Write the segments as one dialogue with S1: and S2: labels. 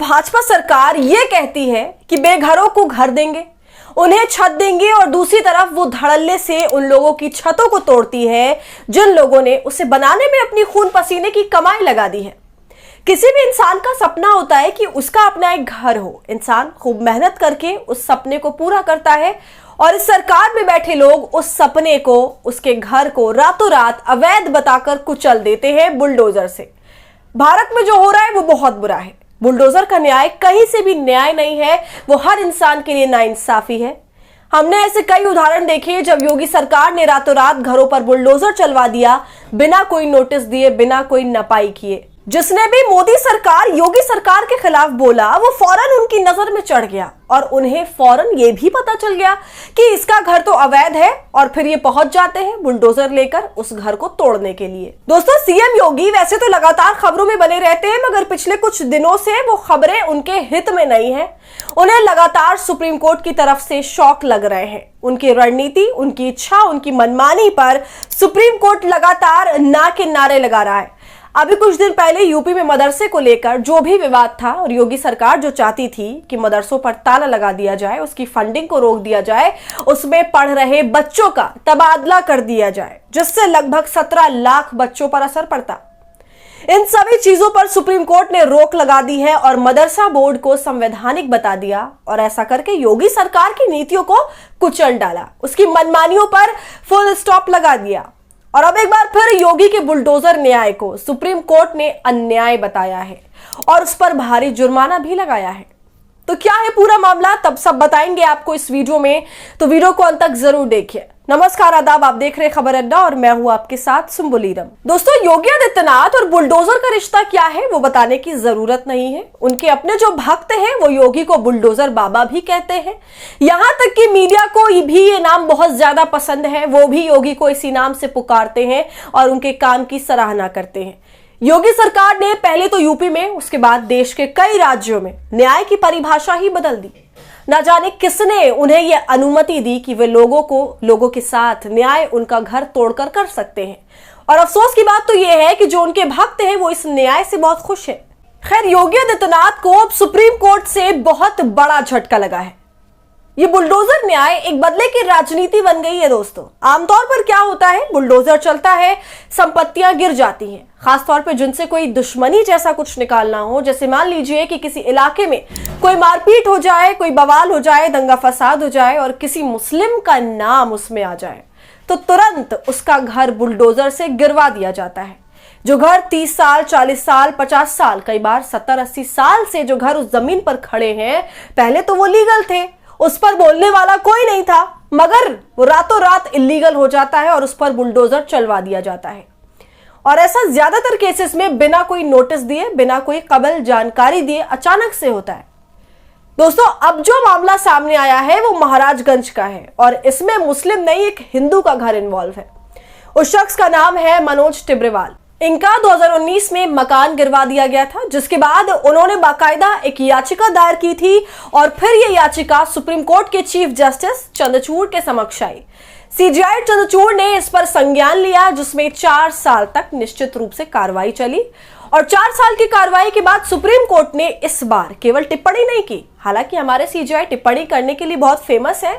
S1: भाजपा सरकार ये कहती है कि बेघरों को घर देंगे, उन्हें छत देंगे, और दूसरी तरफ वो धड़ल्ले से उन लोगों की छतों को तोड़ती है जिन लोगों ने उसे बनाने में अपनी खून पसीने की कमाई लगा दी है। किसी भी इंसान का सपना होता है कि उसका अपना एक घर हो। इंसान खूब मेहनत करके उस सपने को पूरा करता है और इस सरकार में बैठे लोग उस सपने को, उसके घर को रातों रात अवैध बताकर कुचल देते हैं बुलडोजर से। भारत में जो हो रहा है वो बहुत बुरा है। बुलडोजर का न्याय कहीं से भी न्याय नहीं है, वो हर इंसान के लिए नाइंसाफी है। हमने ऐसे कई उदाहरण देखे जब योगी सरकार ने रातों रात घरों पर बुलडोजर चलवा दिया, बिना कोई नोटिस दिए, बिना कोई नपाई किए। जिसने भी मोदी सरकार, योगी सरकार के खिलाफ बोला, वो फौरन उनकी नजर में चढ़ गया और उन्हें फौरन ये भी पता चल गया कि इसका घर तो अवैध है, और फिर ये पहुंच जाते हैं बुलडोजर लेकर उस घर को तोड़ने के लिए। दोस्तों, सीएम योगी वैसे तो लगातार खबरों में बने रहते हैं, मगर पिछले कुछ दिनों से वो खबरें उनके हित में नहीं है। उन्हें लगातार सुप्रीम कोर्ट की तरफ से शॉक लग रहे हैं। उनकी रणनीति, उनकी इच्छा, उनकी मनमानी पर सुप्रीम कोर्ट लगातार ना के नारे लगा रहा है। अभी कुछ दिन पहले यूपी में मदरसे को लेकर जो भी विवाद था, और योगी सरकार जो चाहती थी कि मदरसों पर ताला लगा दिया जाए, उसकी फंडिंग को रोक दिया जाए, उसमें पढ़ रहे बच्चों का तबादला कर दिया जाए, जिससे लगभग 17 लाख बच्चों पर असर पड़ता। इन सभी चीजों पर सुप्रीम कोर्ट ने रोक लगा दी है और मदरसा बोर्ड को संवैधानिक बता दिया, और ऐसा करके योगी सरकार की नीतियों को कुचल डाला, उसकी मनमानियों पर फुल स्टॉप लगा दिया। और अब एक बार फिर योगी के बुलडोजर न्याय को सुप्रीम कोर्ट ने अन्याय बताया है और उस पर भारी जुर्माना भी लगाया है। तो क्या है पूरा मामला, तब सब बताएंगे आपको इस वीडियो में, तो वीडियो को अंत तक जरूर देखिए। नमस्कार, आदाब, आप देख रहे हैं खबर अड्डा और मैं हूं आपके साथ सुम्बुलीरम। दोस्तों, योगी आदित्यनाथ और बुलडोजर का रिश्ता क्या है वो बताने की जरूरत नहीं है। उनके अपने जो भक्त हैं वो योगी को बुलडोजर बाबा भी कहते हैं। यहां तक कि मीडिया को भी ये नाम बहुत ज्यादा पसंद है, वो भी योगी को इसी नाम से पुकारते हैं और उनके काम की सराहना करते हैं। योगी सरकार ने पहले तो यूपी में, उसके बाद देश के कई राज्यों में न्याय की परिभाषा ही बदल दी। न जाने किसने उन्हें यह अनुमति दी कि वे लोगों के साथ न्याय उनका घर तोड़कर कर सकते हैं। और अफसोस की बात तो यह है कि जो उनके भक्त हैं वो इस न्याय से बहुत खुश हैं। खैर, योगी आदित्यनाथ को अब सुप्रीम कोर्ट से बहुत बड़ा झटका लगा है। ये बुलडोजर न्याय एक बदले की राजनीति बन गई है। दोस्तों, आमतौर पर क्या होता है, बुलडोजर चलता है, संपत्तियां गिर जाती हैं, खासतौर पे जिनसे कोई दुश्मनी जैसा कुछ निकालना हो। जैसे मान लीजिए कि किसी इलाके में कोई मारपीट हो जाए, कोई बवाल हो जाए, दंगा फसाद हो जाए और किसी मुस्लिम का नाम उसमें आ जाए, तो तुरंत उसका घर बुलडोजर से गिरवा दिया जाता है। जो घर 30 साल, 40 साल, 50 साल, कई बार 70-80 साल से जो घर उस जमीन पर खड़े हैं, पहले तो वो लीगल थे, उस पर बोलने वाला कोई नहीं था, मगर वो रातों रात इलीगल हो जाता है और उस पर बुलडोजर चलवा दिया जाता है। और ऐसा ज्यादातर केसेस में बिना कोई नोटिस दिए, बिना कोई कबल जानकारी दिए अचानक से होता है। दोस्तों, अब जो मामला सामने आया है वो महाराजगंज का है और इसमें मुस्लिम नहीं, एक हिंदू का घर इन्वॉल्व है। उस शख्स का नाम है मनोज टिब्रेवाल। इनका 2019 में मकान गिरवा दिया गया था, जिसके बाद उन्होंने बाकायदा एक याचिका दायर की थी और फिर यह याचिका सुप्रीम कोर्ट के चीफ जस्टिस चंद्रचूड़ के समक्ष आई। सीजेआई चंद्रचूड़ ने इस पर संज्ञान लिया, जिसमें 4 साल तक निश्चित रूप से कार्रवाई चली और 4 साल की कार्रवाई के बाद सुप्रीम कोर्ट ने इस बार केवल टिप्पणी नहीं की। हालांकि हमारे सीजेआई टिप्पणी करने के लिए बहुत फेमस है,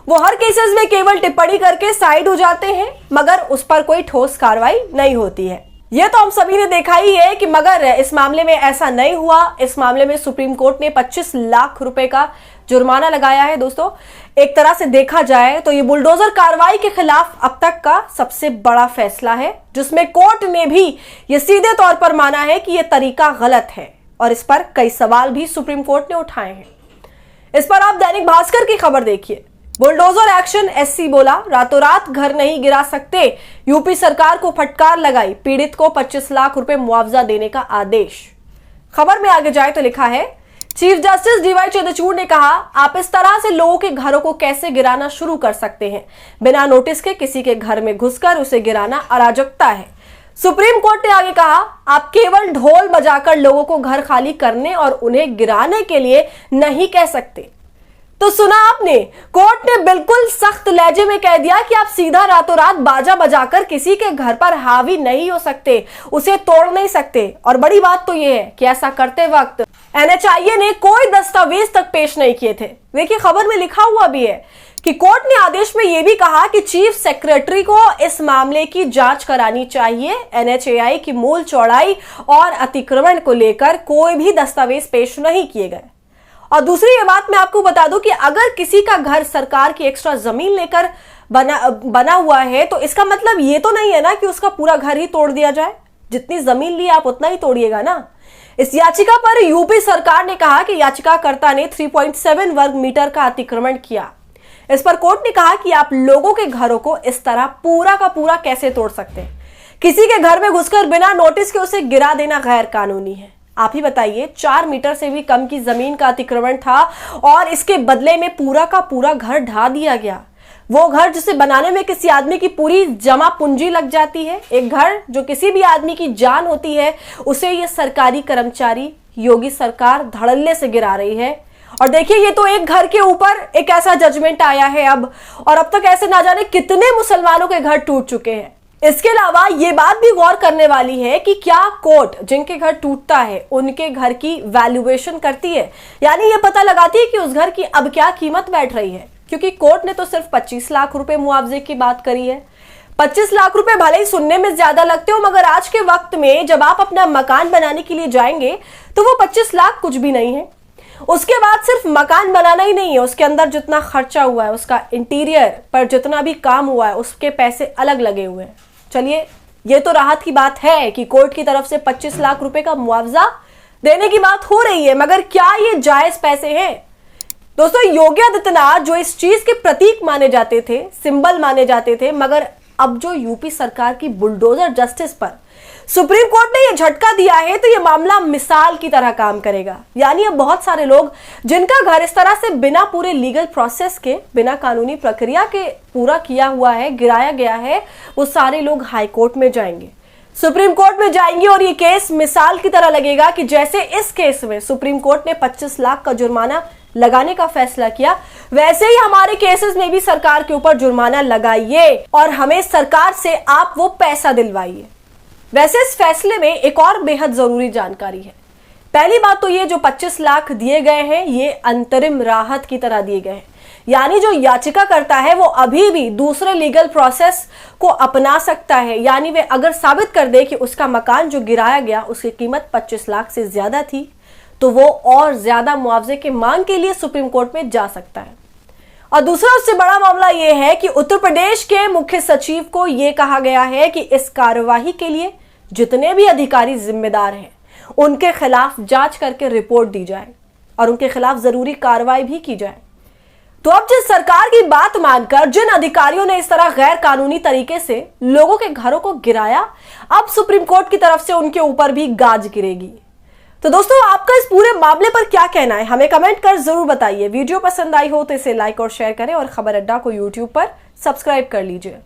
S1: वो हर केसेस में केवल टिप्पणी करके साइड हो जाते हैं, मगर उस पर कोई ठोस कार्रवाई नहीं होती है। यह तो हम सभी ने देखा ही है कि मगर इस मामले में ऐसा नहीं हुआ। इस मामले में सुप्रीम कोर्ट ने 25 लाख रुपए का जुर्माना लगाया है। दोस्तों, एक तरह से देखा जाए तो ये बुलडोजर कार्रवाई के खिलाफ अब तक का सबसे बड़ा फैसला है, जिसमें कोर्ट ने भी ये सीधे तौर पर माना है कि यह तरीका गलत है और इस पर कई सवाल भी सुप्रीम कोर्ट ने उठाए हैं। इस पर आप दैनिक भास्कर की खबर देखिए। बुलडोजर एक्शन, एससी बोला रातों रात घर नहीं गिरा सकते, यूपी सरकार को फटकार लगाई, पीड़ित को 25 लाख रुपए मुआवजा देने का आदेश। खबर में आगे जाए तो लिखा है, चीफ जस्टिस डीवाई चंद्रचूड़ ने कहा, आप इस तरह से लोगों के घरों को कैसे गिराना शुरू कर सकते हैं? बिना नोटिस के किसी के घर में घुसकर उसे गिराना अराजकता है। सुप्रीम कोर्ट ने आगे कहा, आप केवल ढोल बजाकर लोगों को घर खाली करने और उन्हें गिराने के लिए नहीं कह सकते। तो सुना आपने, कोर्ट ने बिल्कुल सख्त लहजे में कह दिया कि आप सीधा रातों रात बाजा बजाकर किसी के घर पर हावी नहीं हो सकते, उसे तोड़ नहीं सकते। और बड़ी बात तो यह है कि ऐसा करते वक्त NHIA ने कोई दस्तावेज तक पेश नहीं किए थे। देखिए, खबर में लिखा हुआ भी है कि कोर्ट ने आदेश में यह भी कहा कि चीफ सेक्रेटरी को इस मामले की जांच करानी चाहिए। NHAI की मूल चौड़ाई और अतिक्रमण को लेकर कोई भी दस्तावेज पेश नहीं किए गए। और दूसरी ये बात मैं आपको बता दूं कि अगर किसी का घर सरकार की एक्स्ट्रा जमीन लेकर बना हुआ है तो इसका मतलब ये तो नहीं है ना कि उसका पूरा घर ही तोड़ दिया जाए। जितनी जमीन ली आप उतना ही तोड़िएगा ना। इस याचिका पर यूपी सरकार ने कहा कि याचिकाकर्ता ने 3.7 वर्ग मीटर का अतिक्रमण किया। इस पर कोर्ट ने कहा कि आप लोगों के घरों को इस तरह पूरा का पूरा कैसे तोड़ सकते हैं। किसी के घर में घुसकर बिना नोटिस के उसे गिरा देना गैर कानूनी है। आप ही बताइए, 4 मीटर से भी कम की जमीन का अतिक्रमण था और इसके बदले में पूरा का पूरा घर ढा दिया गया। वो घर जिसे बनाने में किसी आदमी की पूरी जमा पूंजी लग जाती है। एक घर जो किसी भी आदमी की जान होती है, उसे ये सरकारी कर्मचारी योगी सरकार धड़ल्ले से गिरा रही है। और देखिए, ये तो एक घर के ऊपर एक ऐसा जजमेंट आया है अब, और अब तक ऐसे ना जाने कितने मुसलमानों के घर टूट चुके हैं। इसके अलावा ये बात भी गौर करने वाली है कि क्या कोर्ट जिनके घर टूटता है उनके घर की वैल्यूएशन करती है, यानी ये पता लगाती है कि उस घर की अब क्या कीमत बैठ रही है। क्योंकि कोर्ट ने तो सिर्फ 25 लाख रुपए मुआवजे की बात करी है। 25 लाख रुपए भले ही सुनने में ज्यादा लगते हो, मगर आज के वक्त में जब आप अपना मकान बनाने के लिए जाएंगे तो वो 25 लाख कुछ भी नहीं है। उसके बाद सिर्फ मकान बनाना ही नहीं है, उसके अंदर जितना खर्चा हुआ है, उसका इंटीरियर पर जितना भी काम हुआ है, उसके पैसे अलग लगे हुए हैं। चलिए, ये तो राहत की बात है कि कोर्ट की तरफ से 25 लाख रुपए का मुआवजा देने की बात हो रही है, मगर क्या ये जायज पैसे हैं? दोस्तों, योगी आदित्यनाथ जो इस चीज के प्रतीक माने जाते थे, सिंबल माने जाते थे, मगर अब जो यूपी सरकार की बुलडोजर जस्टिस पर सुप्रीम कोर्ट ने यह झटका दिया है, तो यह मामला मिसाल की तरह काम करेगा। यानी अब बहुत सारे लोग जिनका घर इस तरह से बिना पूरे लीगल प्रोसेस के, बिना कानूनी प्रक्रिया के पूरा किया हुआ है, गिराया गया है, वो सारे लोग हाई कोर्ट में जाएंगे, सुप्रीम कोर्ट में जाएंगे। और ये केस मिसाल की तरह लगेगा कि जैसे इस केस में सुप्रीम कोर्ट ने 25 लाख का जुर्माना लगाने का फैसला किया, वैसे ही हमारे केसेस में भी सरकार के ऊपर जुर्माना लगाइए और हमें सरकार से आप वो पैसा दिलवाइए। वैसे इस फैसले में एक और बेहद जरूरी जानकारी है। पहली बात तो ये, जो 25 लाख दिए गए हैं ये अंतरिम राहत की तरह दिए गए हैं, यानी जो याचिका करता है वो अभी भी दूसरे लीगल प्रोसेस को अपना सकता है। यानी वे अगर साबित कर दे कि उसका मकान जो गिराया गया उसकी कीमत 25 लाख से ज्यादा थी, तो वो और ज्यादा मुआवजे की मांग के लिए सुप्रीम कोर्ट में जा सकता है। और दूसरा उससे बड़ा मामला यह है कि उत्तर प्रदेश के मुख्य सचिव को यह कहा गया है कि इस कार्यवाही के लिए जितने भी अधिकारी जिम्मेदार हैं उनके खिलाफ जांच करके रिपोर्ट दी जाए और उनके खिलाफ जरूरी कार्रवाई भी की जाए। तो अब जिस सरकार की बात मानकर जिन अधिकारियों ने इस तरह गैर कानूनी तरीके से लोगों के घरों को गिराया, अब सुप्रीम कोर्ट की तरफ से उनके ऊपर भी गाज गिरेगी। तो दोस्तों, आपका इस पूरे मामले पर क्या कहना है, हमें कमेंट कर जरूर बताइए। वीडियो पसंद आई हो तो इसे लाइक और शेयर करें और खबर अड्डा को यूट्यूब पर सब्सक्राइब कर लीजिए।